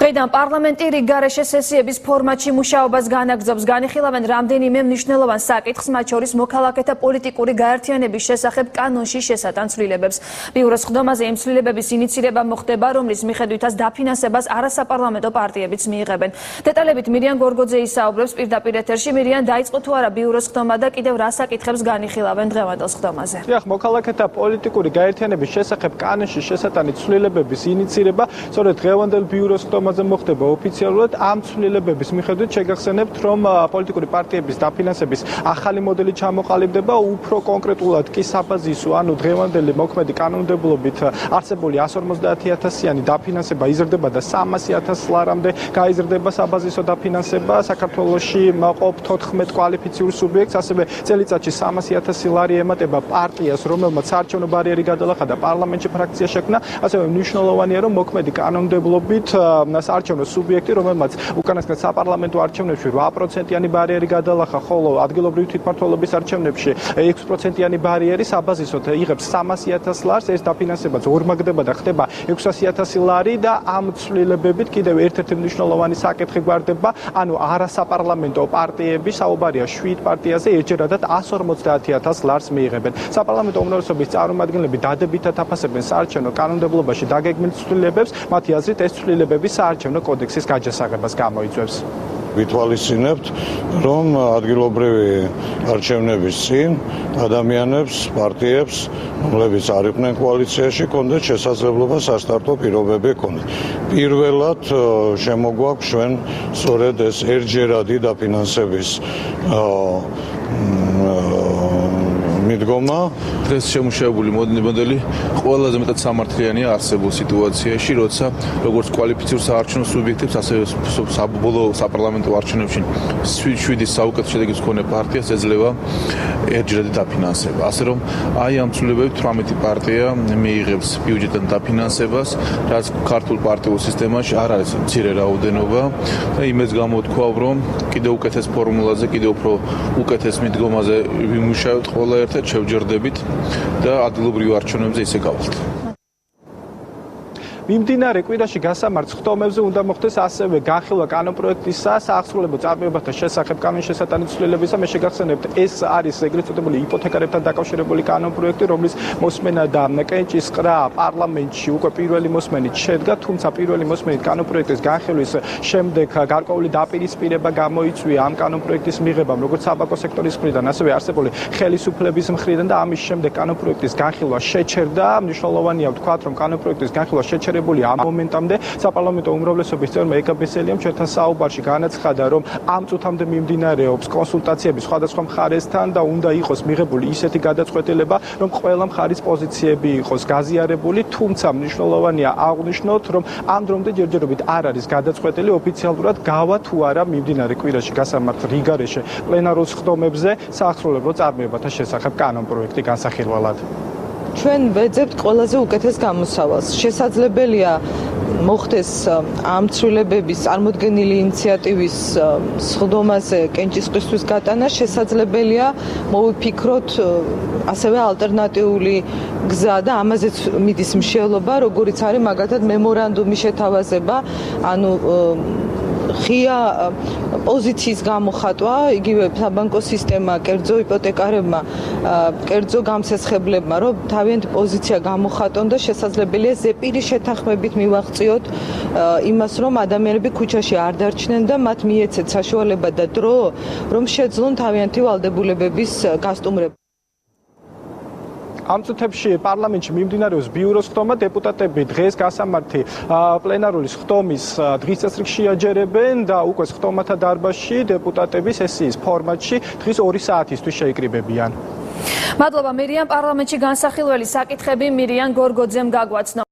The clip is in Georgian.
დღეიდან პარლამენტი რიგგარეშე სესიების ფორმატში მუშაობას განაგრძობს. განიხილავენ რამდენიმე მნიშვნელოვან საკითხს, მათ შორის მოქალაქეთა პოლიტიკური გაერთიანების შესახებ კანონში შესატან ცვლილებებს. ბიუროს ხდომაზე იმ ცვლილებების ინიცირება მოხდება, რომლის მიხედვითაც დაფინანსებას არასაპარლამენტო პარტიებიც მიიღებენ. დეტალებით მირიან გორგოძე ისაუბრებს პირდაპირ ეთერში. მირიან, დაიწყო თუ არა ბიუროს ხდომა და კიდევ რა საკითხებს განიხილავენ დღევანდელ ხდომაზე? მოქალაქეთა პოლიტიკური გაერთიანების შესახებ კანონში შესატანი ცვლილებების ინიცირება სწორედ დღევანდელ ბიუროს ხდომაზე მოხდება ოფიციალურად. ამ ცვლილებების მიხედვით შეგახსენებთ, რომ პოლიტიკური პარტიების დაფინანსების ახალი მოდელი ჩამოყალიბდება, უფრო კონკრეტულად კი საბაზისო, ანუ დღევანდელი მოქმედი კანონმდებლობით არსებული 150.000-იანი დაფინანსება იზრდება და 300.000 ლარამდე გაიზრდება საბაზისო დაფინანსება. საქართველოში მყოფ 14 კვალიფიციურ სუბიექტს, ასევე წელიწადში 300.000 ლარი ემატება პარტიას, რომელმაც საარჩევნო ბარიერი გადალახა და პარლამენტში ფრაქცია შექმნა. ასევე მნიშვნელოვანია, რომ მოქმედი კანონმდებლობით საარჩევნო სუბიექტი, რომელმაც უკანასკნელ საპარლამენტო არჩევნებში 8%-იანი ბარიერი გადალახა, ხოლო ადგილობრივი თვითმმართველობის არჩევნებში 6%-იანი ბარიერი საბაზისოდ იღებს 300.000 ლარს. ეს დაფინანსებაც ორმაგდება და ხდება 600.000 ლარი და ამ ცვლილებებით კიდევ ერთ-ერთი მნიშვნელოვანი საკითხი გვარდება, ანუ არასაპარლამენტო პარტიები, საუბარია 7 პარტიაზე, ერთჯერადად 150.000 ლარს მიიღებენ. საპარლამენტო უმრავლესობის წარმომადგენლები დადებითად აფასებენ საარჩევნო კანონმდებლობაში დაგეგმილ ცვლილებებს. მათი აზრით, ეს ცვლილებები საარჩევნო კოდექსის გაჯასაღებას გამოიწვევს. ვითვალისწინებთ, რომ ადგილობრივი არჩევნების წინ ადამიანებს, პარტიებს, რომლებიც არ იყვნენ კოალიციაში, ჰქონდათ შესაძლებლობა სასტარტო პირობები ჰქონდათ. პირველად შემოგვაქვს ჩვენ სწორედ ეს ერთჯერადი დაფინანსების მიდგომა. დღეს შემუშავებული მოდელი ყველაზე მეტად სამართლიანია არსებულ სიტუაციაში, როცა როგორც კვალიფიციურ საარჩევნო სუბიექტებს, ასევე საბოლოო საპარლამენტო არჩევნებში 7 საუკეთესო შედეგის მქონე პარტიას ეძლევა ერთჯერადი დაფინანსება. ასე რომ აი ამ ცვლილებებით 18 პარტია მიიღებს ბიუჯეტთან დაფინანსებას, რაც ქართულ პარტიულ სისტემაში არ არის მცირე რაოდენობა და იმეც გამოთქვავ, რომ კიდევ უკეთეს ფორმულაზე, კიდევ უფრო უკეთეს მიდგომაზე ვიმუშავებთ ყველა ერთად, შევჯერდებით და ადგილობრივ არჩევნებზე ისე გავალთ. მიმდინარე კვირაში გასამართ ხდომებზე უნდა მოხდეს ასევე განხილვა კანონპროექტისა საახსრულებო წარმოებათა შესახებ კანონშესატანი ცვლილებისა. მე შეგახსენებთ, ეს არის ეგრეთ წოდებული იპოთეკარებთან დაკავშირებული კანონპროექტი, რომლის მოსმენა და კენჭისყრა პარლამენტში უკვე პირველი მოსმენით შედგა, თუმცა პირველი მოსმენით კანონპროექტის განხილვის შემდეგ გარკვეული დაპირისპირება გამოიწვია ამ კანონპროექტის მიღებამ, როგორც საბანკო სექტორის მხრიდან, ასევე არსებული ხელისუფლების მხრიდან და ამის შემდეგ კანონპროექტის განხილვა შეჩერდა. მნიშვნელოვანია ვთქვათ, რომ კანონპროექტის განხილვა შეჩერდა ამ მომენტამდე საპარლამენტო უმრავლესობის წევრმა ეკაბესელიამ ჩვენთან საუბარში განაცხადა, რომ ამ წუთამდე მიმდინარეობს კონსულტაციები სხვადასხვა მხარესთან და უნდა იყოს მიღებული ისეთი გადაწყვეტილება, რომ ყველა მხარის პოზიციები იყოს გაზიარებული, თუმცა მნიშვნელოვანია აღვნიშნოთ, რომ ამ დრომდე ჯერჯერობით არ არის გადაწყვეტილი ოფიციალურად გავა თუ არა მიმდინარე კვირაში გასამართ რიგგარეშე პლენარულ ხდომებზე საახსრულებო წარმოებათა შესახებ კანონპროექტი განსახილველად. ჩვენ ვეძებთ ყველაზე უკეთეს გამოსავალს. შესაძლებელია მოხდეს ამ ცვლილებების წარმოდგენილი ინიციატივის სხდომაზე კენჭისყრისთვის გატანა, შესაძლებელია მოვიფიქროთ ასევე ალტერნატიული გზა და ამაზეც მიდის მსჯელობა, როგორიც არის მაგალითად მემორანდუმის შეთავაზება, ანუ ღია პოზიციის გამოხატვა, იგივე საბანკო სისტემა, კერძო იპოთეკარებმა, კერძო გამსესხებლებმა, რომ თავიანთი პოზიცია გამოხატონ და შესაძლებელია ზეპირი შეთანხმებით მივაღწიოთ იმას, რომ ადამიანები ქუჩაში არ დარჩნენ და მათ მიეცეთ საშუალება და დრო, რომ შეძლონ თავიანთი ვალდებულებების გასტუმრება. ამ წუთებში პარლამენტში მიმდინარეობს ბიუროს ხდომა. დეპუტატები დღეს გასამართი პლენარული ხდომის დღის წესრიგში აჯერებენ და უკვე ხდომათა დარბაზში დეპუტატები სესიის ფორმატში დღის 2 საათისთვის შეიკრიბებიან. მადლობა მირიან, პარლამენტში განსახილველი საკითხები მირიან გორგოძემ გაგვაცნო.